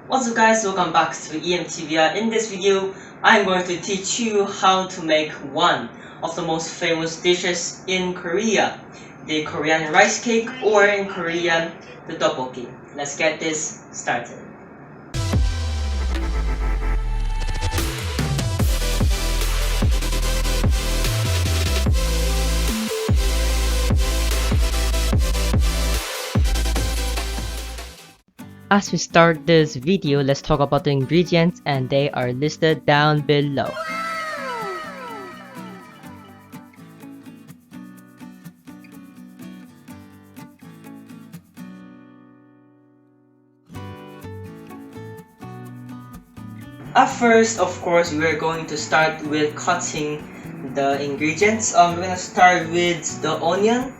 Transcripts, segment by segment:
What's up guys, welcome back to MTBR. In this video, I'm going to teach you how to make one of the most famous dishes in Korea, the Korean rice cake, or in Korean, the tteokbokki. Let's get this started. As we start this video, let's talk about the ingredients, and they are listed down below. At first, of course, we're going to start with cutting the ingredients. We're gonna start with the onion.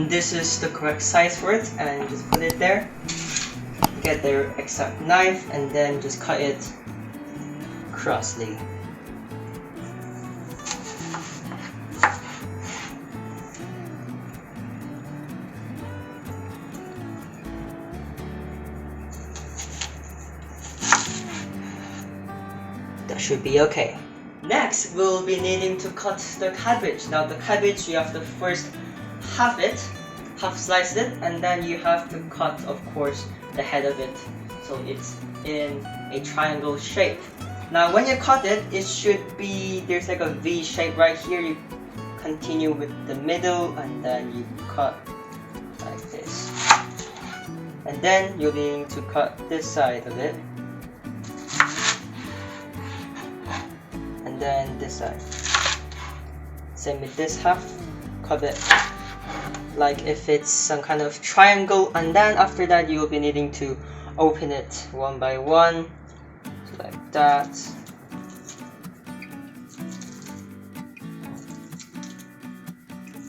This is the correct size for it, and just put it there. Get the exact knife and then just cut it crossly. That should be okay. Next, we'll be needing to cut the cabbage. Now the cabbage, you have to first half slice it, and then you have to cut, of course, the head of it, so it's in a triangle shape. Now when you cut it, it should be, there's like a V shape right here. You continue with the middle and then you cut like this, and then you'll need to cut this side of it, and then this side. Same with this half, cut it like if it's some kind of triangle, and then after that you'll be needing to open it one by one, so like that.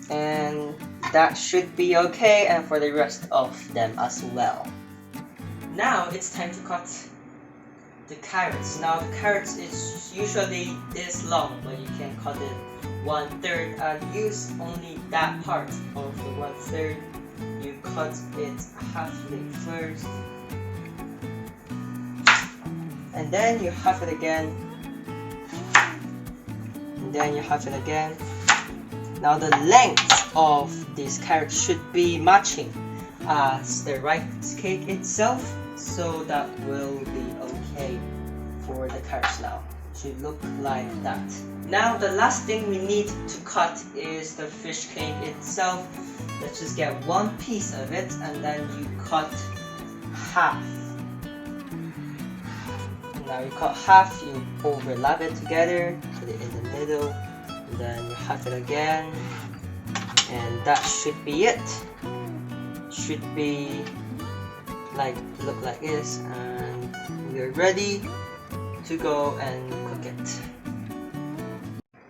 And that should be okay, and for the rest of them as well. Now it's time to cut the carrots. Now the carrots is usually this long, but you can cut it 1/3 and use only that part of the 1/3. You cut it halfway first, and then you half it again, and then you half it again. Now the length of this carrot should be matching as the rice cake itself, so that will be okay for the carrots. Now should look like that. Now the last thing we need to cut is the fish cake itself. Let's just get one piece of it, and then you cut half. Now you cut half, you overlap it together, put it in the middle, and then you half it again, and that should be it. Should be like, look like this, and we're ready to go and cook it.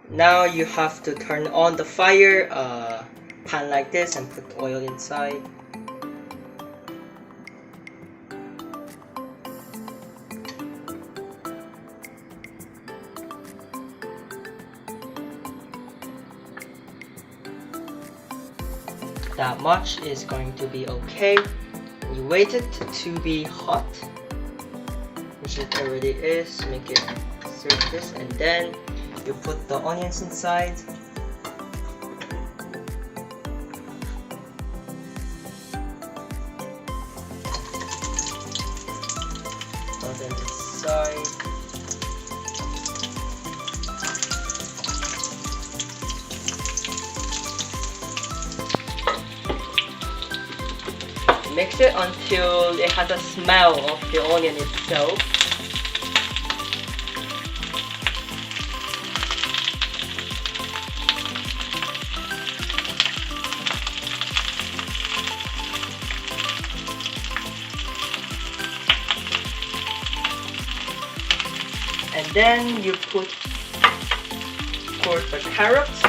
Now you have to turn on the fire, pan like this, and put oil inside. That much is going to be okay. You wait it to be hot, which it already is. Make it serve this, and then you put the onions inside. Put them inside. Mix it until it has a smell of the onion itself. And then you put, of course, the carrots.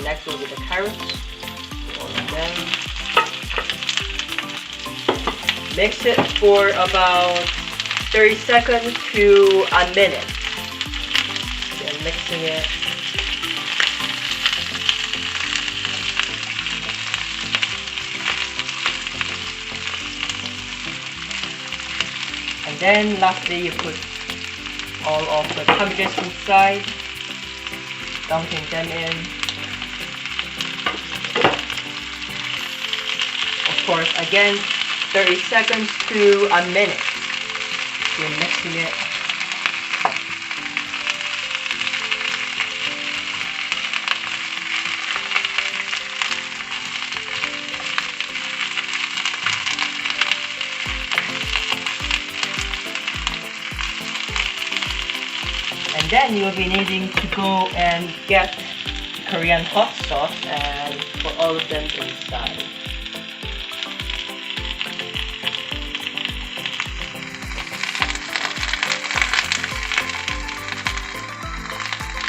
Next will be the carrots. And then mix it for about 30 seconds to a minute. Then mixing it. And then lastly, you put all of the cabbages inside, dunking them in. Of course, again, 30 seconds to a minute. You're mixing it. And then you'll be needing to go and get Korean hot sauce and put all of them inside.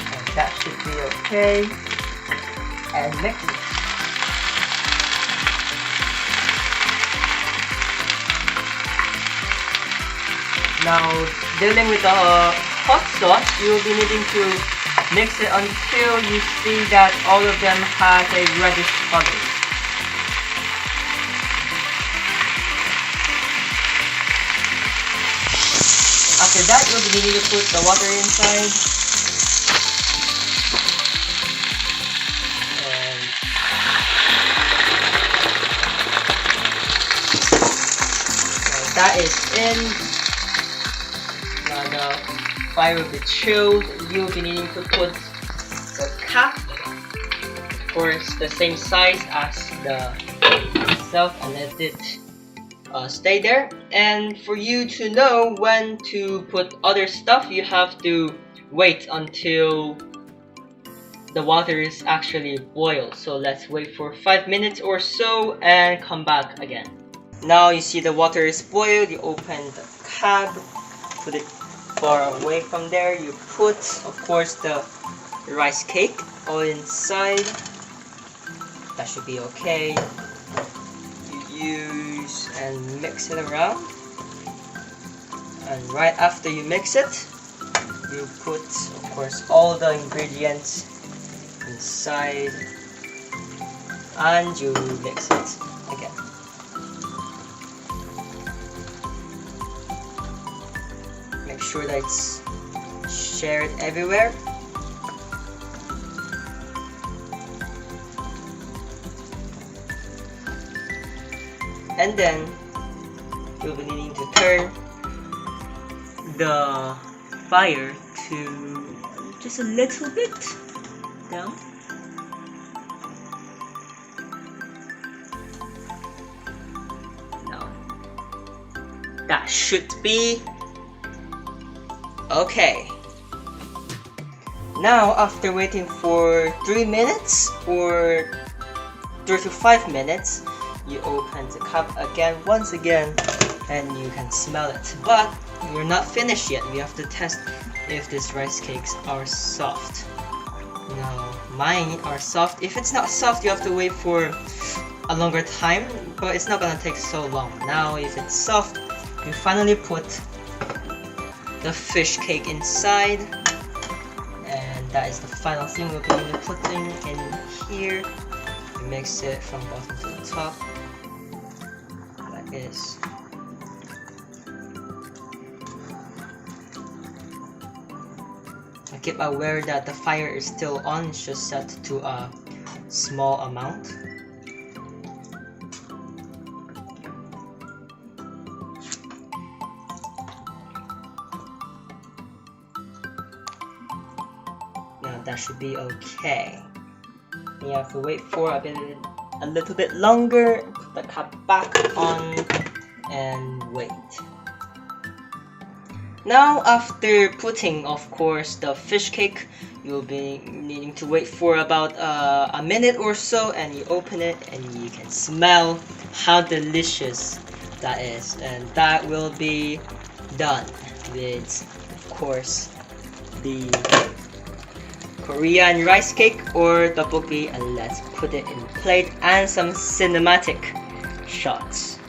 And that should be okay. And mix it. Now, dealing with the hot sauce, you will be needing to mix it until you see that all of them has a reddish color. After that, you'll be needing to put the water inside. And that is in. Now the fire will be chilled. You'll be needing to put the cap, of course, the same size as the itself, and let it stay there. And for you to know when to put other stuff, you have to wait until the water is actually boiled. So let's wait for 5 minutes or so and come back again. Now you see the water is boiled. You open the cap, put it far away from there. You put, of course, the rice cake all inside. That should be okay. You use and mix it around, and right after you mix it, you put, of course, all the ingredients inside, and you mix it again. Make sure that it's shared everywhere. And then you'll be needing to turn the fire to just a little bit down. Now that should be okay. Now after waiting for 3 minutes or 3 to 5 minutes, you open the cup again, once again, and you can smell it. But we're not finished yet. We have to test if these rice cakes are soft. Now, mine are soft. If it's not soft, you have to wait for a longer time, but it's not gonna take so long. Now, if it's soft, you finally put the fish cake inside, and that is the final thing we're going to be putting in here. You mix it from bottom to the top. Is I keep aware that the fire is still on, it's just set to a small amount. Now that should be okay. You have to wait for a little bit longer, put the cap back on, and wait. Now after putting, of course, the fish cake, you'll be needing to wait for about a minute or so, and you open it and you can smell how delicious that is. And that will be done with, of course, the Korean rice cake or tteokbokki, and let's put it in plate and some cinematic shots.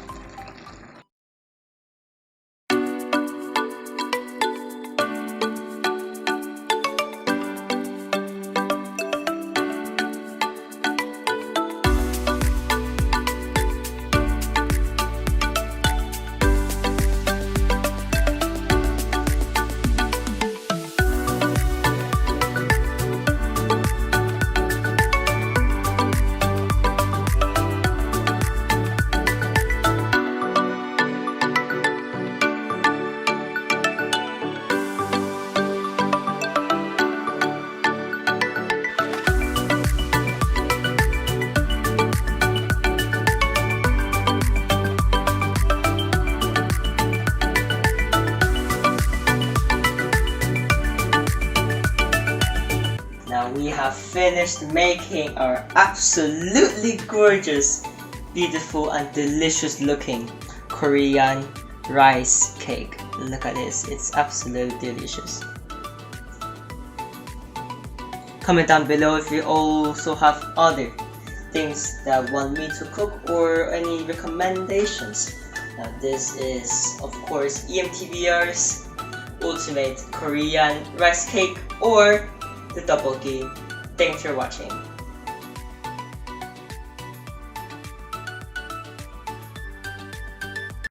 have finished making our absolutely gorgeous, beautiful, and delicious looking Korean rice cake. Look at this, it's absolutely delicious. Comment down below if you also have other things that want me to cook or any recommendations. Now this is of course MTBR's ultimate Korean rice cake or the double game. Thanks for watching.